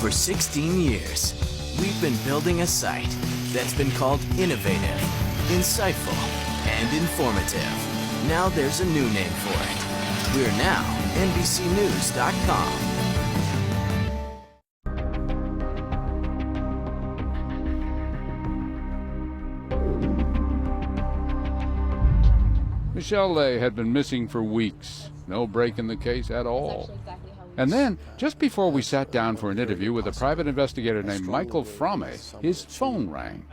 For 16 years, we've been building a site that's been called innovative, insightful, and informative. Now there's a new name for it. We're now NBCNews.com. Michelle Lay had been missing for weeks. No break in the case at all. And then, just before we sat down for an interview with a private investigator named Michael Frame, his phone rang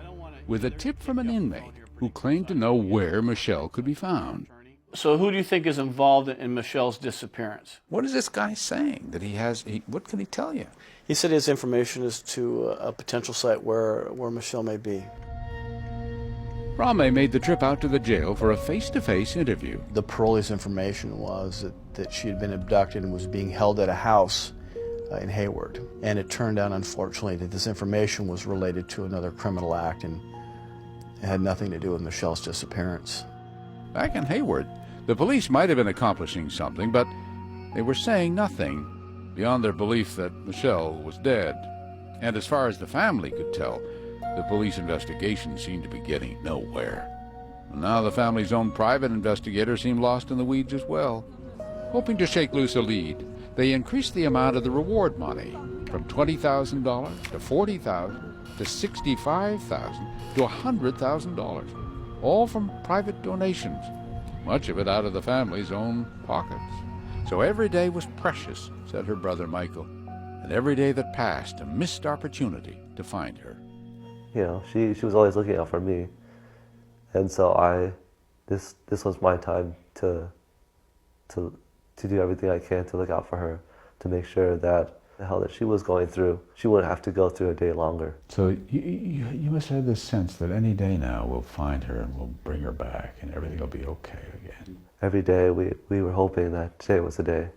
with a tip from an inmate who claimed to know where Michelle could be found. So who do you think is involved in Michelle's disappearance? What is this guy saying that he has? What can he tell you? He said his information is to a potential site where Michelle may be. Frame made the trip out to the jail for a face-to-face interview. The parolee's information was that she had been abducted and was being held at a house in Hayward. And it turned out, unfortunately, that this information was related to another criminal act and it had nothing to do with Michelle's disappearance. Back in Hayward, the police might have been accomplishing something, but they were saying nothing beyond their belief that Michelle was dead. And as far as the family could tell, the police investigation seemed to be getting nowhere. And now the family's own private investigator seemed lost in the weeds as well. Hoping to shake loose a lead, they increased the amount of the reward money from $20,000 to $40,000 to $65,000 to $100,000, all from private donations, much of it out of the family's own pockets. So every day was precious, said her brother Michael, and every day that passed a missed opportunity to find her. You know, she was always looking out for me, and so this was my time to do everything I can to look out for her, to make sure that the hell that she was going through, she wouldn't have to go through a day longer. So you must have this sense that any day now we'll find her and we'll bring her back and everything will be okay again. Every day we were hoping that today was the day.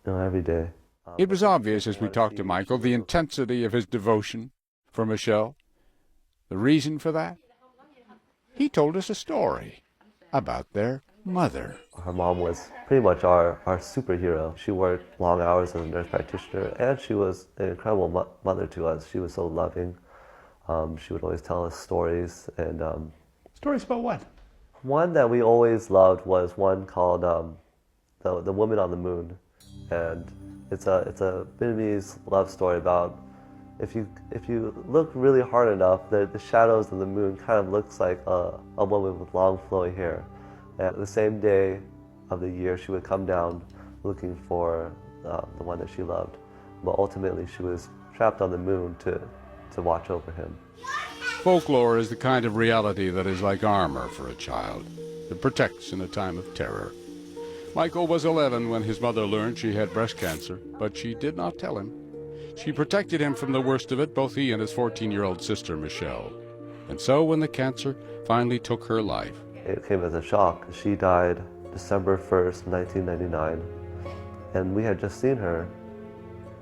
You know, every day. It was obvious as we talked to Michael the intensity of his devotion for Michelle. The reason for that? He told us a story about their mother. Her mom was pretty much our superhero. She worked long hours as a nurse practitioner, and she was an incredible mother to us. She was so loving. She would always tell us stories. And stories about what? One that we always loved was one called The Woman on the Moon. And it's a Vietnamese love story about if you look really hard enough, the shadows of the moon kind of looks like a woman with long flowing hair. And the same day of the year, she would come down looking for the one that she loved. But ultimately, she was trapped on the moon to watch over him. Folklore is the kind of reality that is like armor for a child. It protects in a time of terror. Michael was 11 when his mother learned she had breast cancer, but she did not tell him. She protected him from the worst of it, both he and his 14-year-old sister, Michelle. And so when the cancer finally took her life, it came as a shock. She died December 1st, 1999, and we had just seen her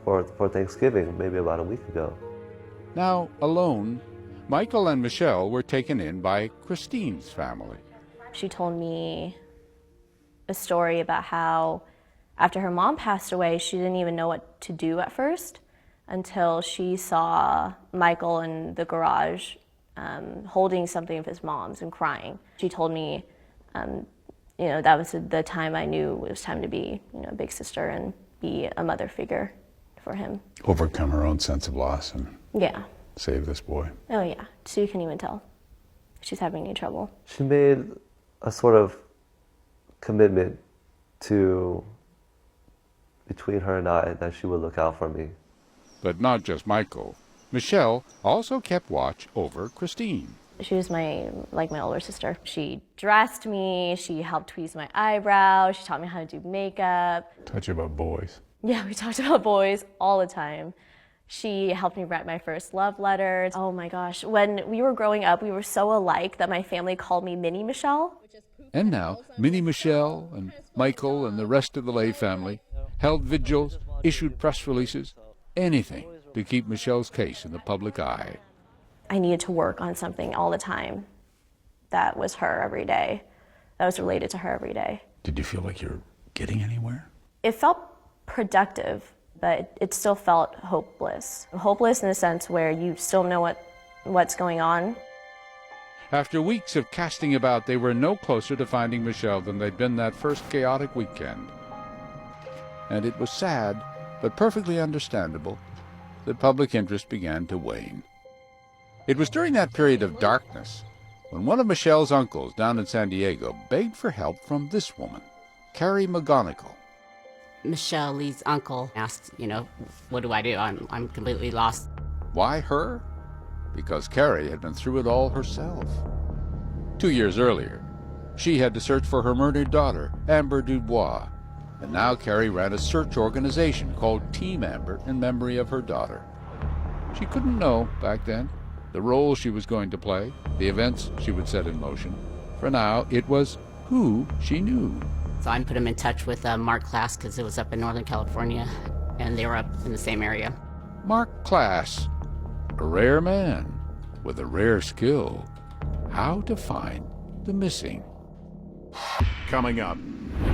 for Thanksgiving, maybe about a week ago. Now, alone, Michael and Michelle were taken in by Christine's family. She told me a story about how after her mom passed away, she didn't even know what to do at first until she saw Michael in the garage holding something of his mom's and crying. She told me, that was the time I knew it was time to be, a big sister and be a mother figure for him. Overcome her own sense of loss and save this boy. Oh yeah, so you can even tell she's having any trouble. She made a sort of commitment between her and I that she would look out for me. But not just Michael. Michelle also kept watch over Christine. She was my older sister. She dressed me, she helped tweeze my eyebrows, she taught me how to do makeup. Taught you about boys. Yeah, we talked about boys all the time. She helped me write my first love letters. Oh my gosh, when we were growing up, we were so alike that my family called me Mini Michelle. And now, Mini Michelle and Michael and the rest of the Lay family held vigils, issued press releases, anything to keep Michelle's case in the public eye. I needed to work on something all the time that was her every day, that was related to her every day. Did you feel like you're getting anywhere? It felt productive, but but it still felt hopeless. Hopeless in the sense where you still know what's going on. After weeks of casting about, they were no closer to finding Michelle than they'd been that first chaotic weekend. And it was sad, but perfectly understandable, that public interest began to wane. It was during that period of darkness when one of Michelle's uncles down in San Diego begged for help from this woman, Carrie McGonigal. Michelle Lee's uncle asked, what do I do? I'm completely lost. Why her? Because Carrie had been through it all herself. 2 years earlier, she had to search for her murdered daughter, Amber Dubois, and now Carrie ran a search organization called Team Amber in memory of her daughter. She couldn't know, back then, the role she was going to play, the events she would set in motion. For now, it was who she knew. So I put him in touch with Mark Klass because it was up in Northern California, and they were up in the same area. Mark Klass, a rare man with a rare skill, how to find the missing. Coming up,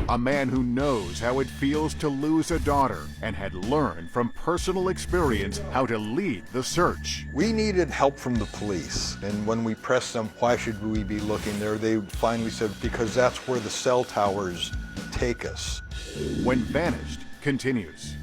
a man who knows how it feels to lose a daughter and had learned from personal experience how to lead the search. We needed help from the police, and when we pressed them, why should we be looking there, they finally said, because that's where the cell towers take us. When Vanished continues.